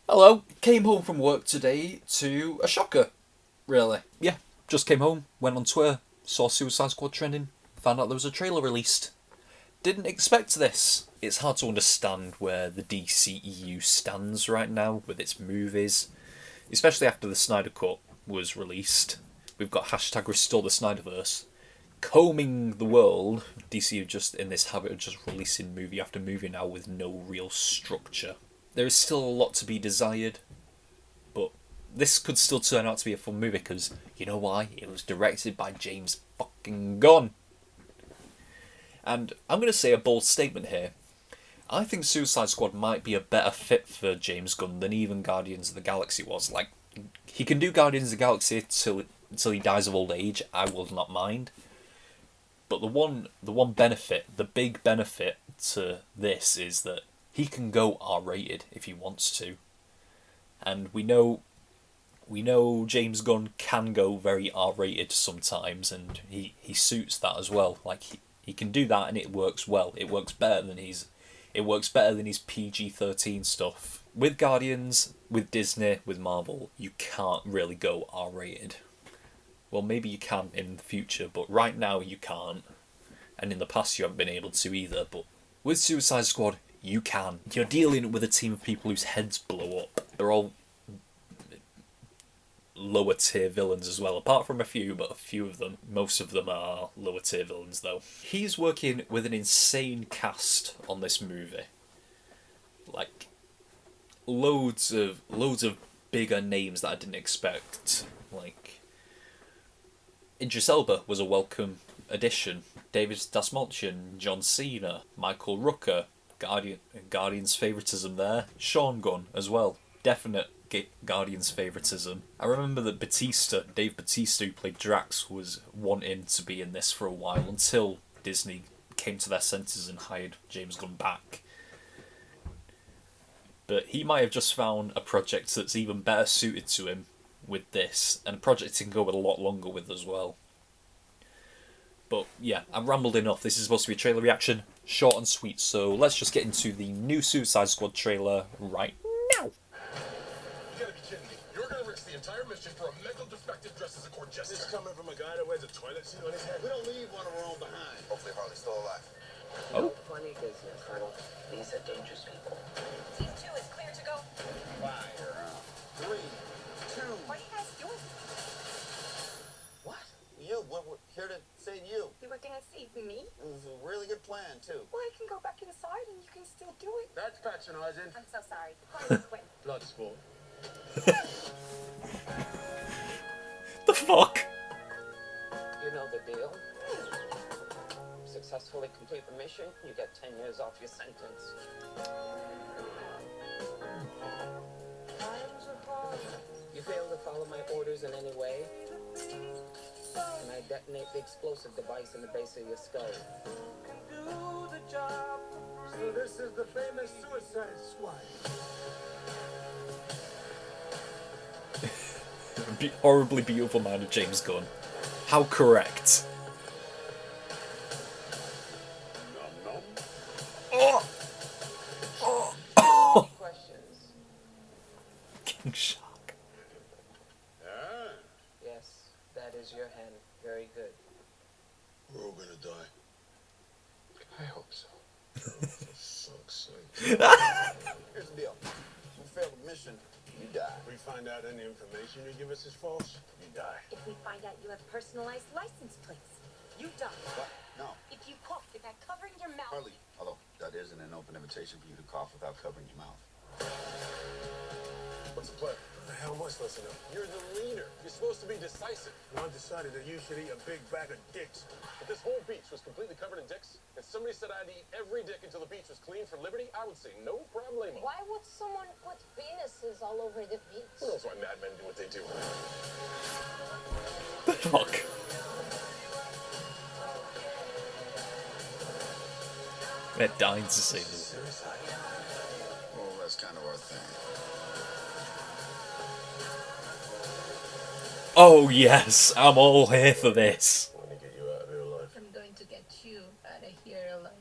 Hello, came home from work today to a shocker, really. Yeah, just came home, went on Twitter, saw Suicide Squad trending, found out there was a trailer released. Didn't expect this. It's hard to understand where the DCEU stands right now with its movies, especially after the Snyder Cut was released. We've got hashtag Restore the Snyderverse combing the world. DC are just in this habit of just releasing movie after movie now with no real structure. There is still a lot to be desired, but this could still turn out to be a fun movie because, you know why? It was directed by James fucking Gunn. And I'm going to say a bold statement here. I think Suicide Squad might be a better fit for James Gunn than even Guardians of the Galaxy was. Like, he can do Guardians of the Galaxy till he dies of old age. I will not mind. But the one benefit, the big benefit to this is that he can go R-rated if he wants to. And we know James Gunn can go very R-rated sometimes, and he suits that as well. Like he can do that and it works well. It works better than his PG-13 stuff. With Guardians, with Disney, with Marvel, you can't really go R-rated. Well, maybe you can in the future, but right now you can't. And in the past you haven't been able to either, but with Suicide Squad, you can. You're dealing with a team of people whose heads blow up. They're all lower tier villains as well, apart from a few, but most of them are lower tier villains though. He's working with an insane cast on this movie. Like, loads of bigger names that I didn't expect. Like, Idris Elba was a welcome addition. David Dasmalchian, John Cena, Michael Rooker, Guardian's favouritism there. Sean Gunn as well. Definite Guardian's favouritism. I remember that Dave Bautista, who played Drax, was wanting to be in this for a while until Disney came to their senses and hired James Gunn back. But he might have just found a project that's even better suited to him with this, and a project he can go with a lot longer with as well. But yeah, I've rambled enough. This is supposed to be a trailer reaction, short and sweet, so let's just get into the new Suicide Squad trailer right now. You gotta be kidding me. You're gonna risk the entire mission for a mental defective dressed as a court jester. This is coming from a guy that wears a toilet seat on his head. We don't leave one of our own behind. Hopefully Harley's still alive. Oh. Funny business, Colonel. These are dangerous people. Team 2 is clear to go. Fire. 3, 2. What are you guys doing? What? You? We're here to save you. You were gonna save me? It was a really good plan, too. Well, I can go back inside and you can still do it. That's patronizing. I'm so sorry. Please win. Blood sport. The fuck? You know the deal. Successfully complete the mission, you get 10 years off your sentence. You fail to follow my orders in any way, and I detonate the explosive device in the base of your skull. So this is the famous Suicide Squad. Horribly beautiful mind of James Gunn. How correct. Questions? King Shark. Ah. Yes, that is your hand. Very good. We're all gonna die. I hope so. For fuck's sake. Here's the deal. We fail the mission, you die. We find out any information you give us is false, you die. If we find out you have personalized license plates, you die. What? No. If you cough without covering your mouth. Harley, hello. That isn't an open invitation for you to cough without covering your mouth. What's the plan? What the hell am I supposed to know? You're the leader. You're supposed to be decisive. And I've decided that you should eat a big bag of dicks. If this whole beach was completely covered in dicks, and somebody said I'd eat every dick until the beach was clean for liberty, I would say no problemo. Why would someone put penises all over the beach? Who knows why madmen do what they do? The fuck? They're dying to see this. Suicide. Well, that's kind of our thing. Oh yes, I'm all here for this. I'm gonna get you out of here alive. I'm going to get you out of here alive.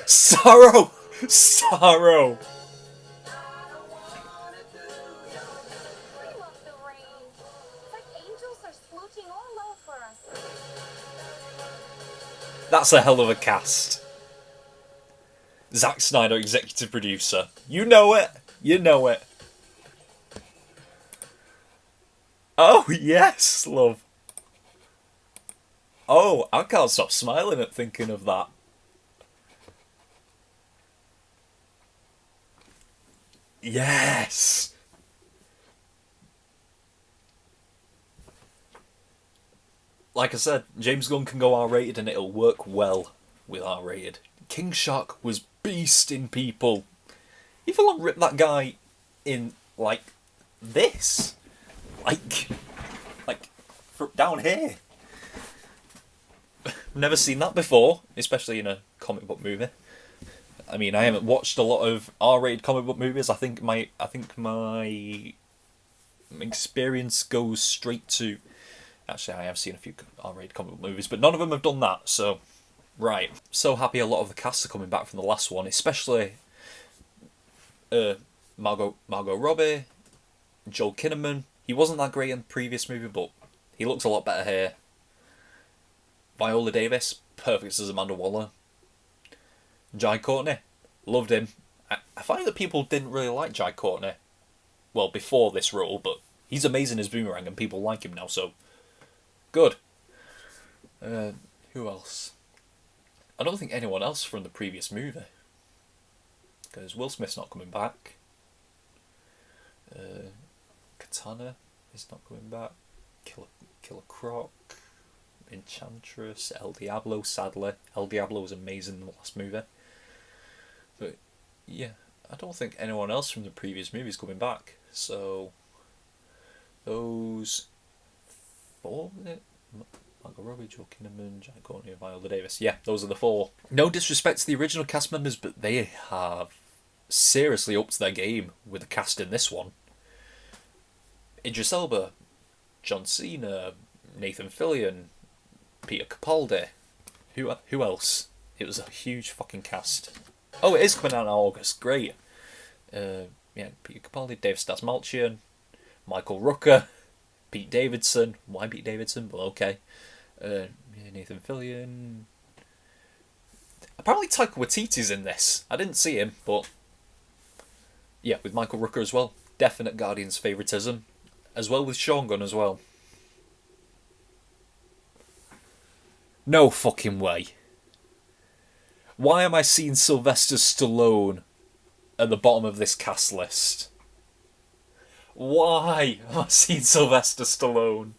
Sorrow! Sorrow! We love the rain. It's like angels are smooching all over us. That's a hell of a cast. Zack Snyder, executive producer. You know it. You know it. Oh, yes, love. Oh, I can't stop smiling at thinking of that. Yes! Like I said, James Gunn can go R-rated and it'll work well with R-rated. King Shark was beasting people. He full on ripped that guy in, like, this. Like down here. Never seen that before, especially in a comic book movie. I mean, I haven't watched a lot of R-rated comic book movies. I think my experience goes straight to. Actually, I have seen a few R-rated comic book movies, but none of them have done that. So, right. So happy a lot of the cast are coming back from the last one, especially Margot Robbie, Joel Kinnaman. He wasn't that great in the previous movie, but he looks a lot better here. Viola Davis, perfect as Amanda Waller. Jai Courtney, loved him. I find that people didn't really like Jai Courtney, well, before this role, but he's amazing as Boomerang and people like him now, so good. Who else? I don't think anyone else from the previous movie, because Will Smith's not coming back. Katana is not coming back. Killer Croc, Enchantress, El Diablo, sadly. El Diablo was amazing in the last movie. But, yeah, I don't think anyone else from the previous movie is coming back. So, those four, Margot Robbie, Joel Kinnaman, Jai Courtney, and Viola Davis. Yeah, those are the four. No disrespect to the original cast members, but they have seriously upped their game with the cast in this one. Idris Elba, John Cena, Nathan Fillion, Peter Capaldi. Who else? It was a huge fucking cast. Oh, it is coming out in August. Great. Yeah, Peter Capaldi, Dave Stasmalchian, Michael Rooker, Pete Davidson. Why Pete Davidson? But okay. Nathan Fillion. Apparently Taika Waititi's in this. I didn't see him, but yeah, with Michael Rooker as well. Definite Guardians favoritism. As well with Sean Gunn as well. No fucking way. Why am I seeing Sylvester Stallone at the bottom of this cast list? Why am I seeing Sylvester Stallone?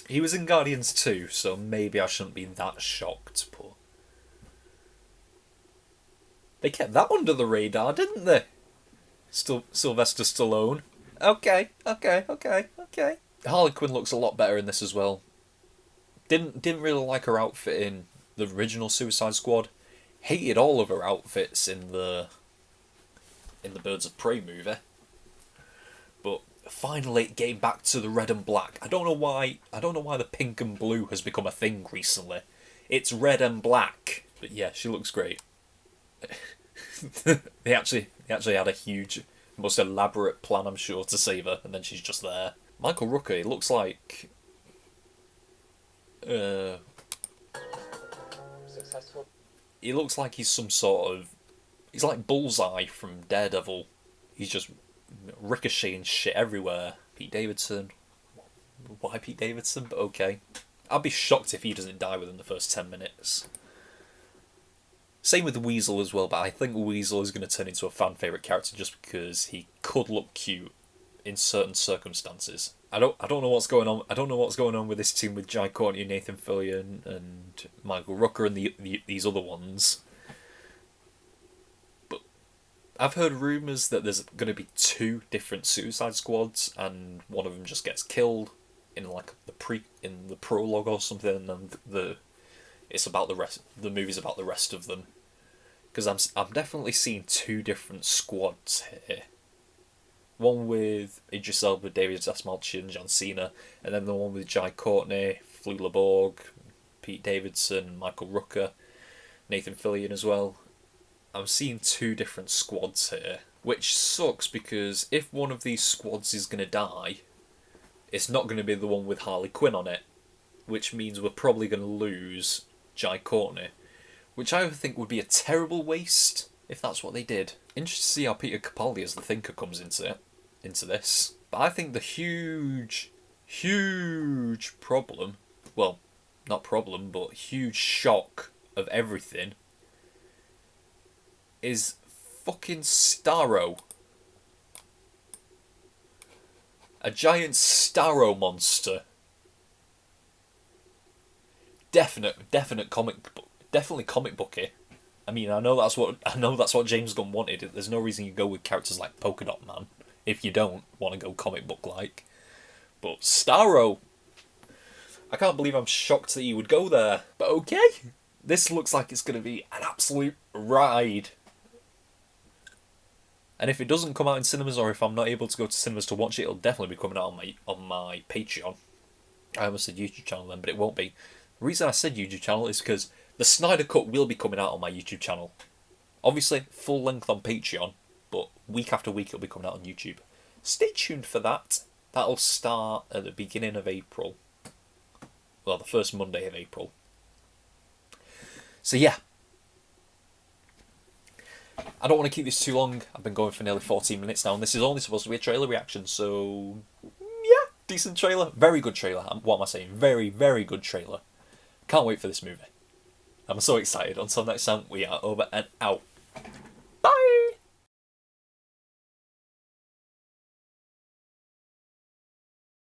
He was in Guardians 2, so maybe I shouldn't be that shocked, but they kept that under the radar, didn't they? Sylvester Stallone. Okay. Harley Quinn looks a lot better in this as well. Didn't really like her outfit in the original Suicide Squad. Hated all of her outfits in the Birds of Prey movie. But finally it came back to the red and black. I don't know why the pink and blue has become a thing recently. It's red and black. But yeah, she looks great. They actually had a huge, most elaborate plan, I'm sure, to save her, and then she's just there. Michael Rooker, he looks like Successful. he looks like he's some sort of, he's like Bullseye from Daredevil. He's just ricocheting shit everywhere. Pete Davidson. Why Pete Davidson? But okay. I'd be shocked if he doesn't die within the first 10 minutes. Same with Weasel as well, but I think Weasel is going to turn into a fan favourite character just because he could look cute in certain circumstances. I don't know what's going on. I don't know what's going on with this team with Jai Courtney, Nathan Fillion, and Michael Rooker, and these other ones. But I've heard rumours that there's going to be 2 different Suicide Squads, and one of them just gets killed in like the prologue or something, and it's about the rest. The movie's about the rest of them. Because I'm definitely seeing 2 different squads here. One with Idris Elba, David Dastmalchian, John Cena, and then the one with Jai Courtney, Flula Borg, Pete Davidson, Michael Rooker, Nathan Fillion as well. I'm seeing 2 different squads here, which sucks because if one of these squads is going to die, it's not going to be the one with Harley Quinn on it, which means we're probably going to lose Jai Courtney, which I think would be a terrible waste if that's what they did. Interested to see how Peter Capaldi as the Thinker comes into this. But I think the huge problem, well, not problem, but huge shock of everything is fucking Starro. A giant Starro monster. Definitely comic booky. I mean, I know that's what James Gunn wanted. There's no reason you go with characters like Polka Dot Man if you don't want to go comic book like. But Starro, I can't believe I'm shocked that he would go there. But okay, this looks like it's going to be an absolute ride. And if it doesn't come out in cinemas, or if I'm not able to go to cinemas to watch it, it'll definitely be coming out on my Patreon. I almost said YouTube channel then, but it won't be. The reason I said YouTube channel is because the Snyder Cut will be coming out on my YouTube channel. Obviously, full length on Patreon, but week after week it'll be coming out on YouTube. Stay tuned for that. That'll start at the beginning of April. Well, the first Monday of April. So yeah. I don't want to keep this too long. I've been going for nearly 14 minutes now, and this is only supposed to be a trailer reaction, so yeah, decent trailer. Very good trailer. What am I saying? Very, very good trailer. Can't wait for this movie. I'm so excited. Until next time, we are over and out. Bye!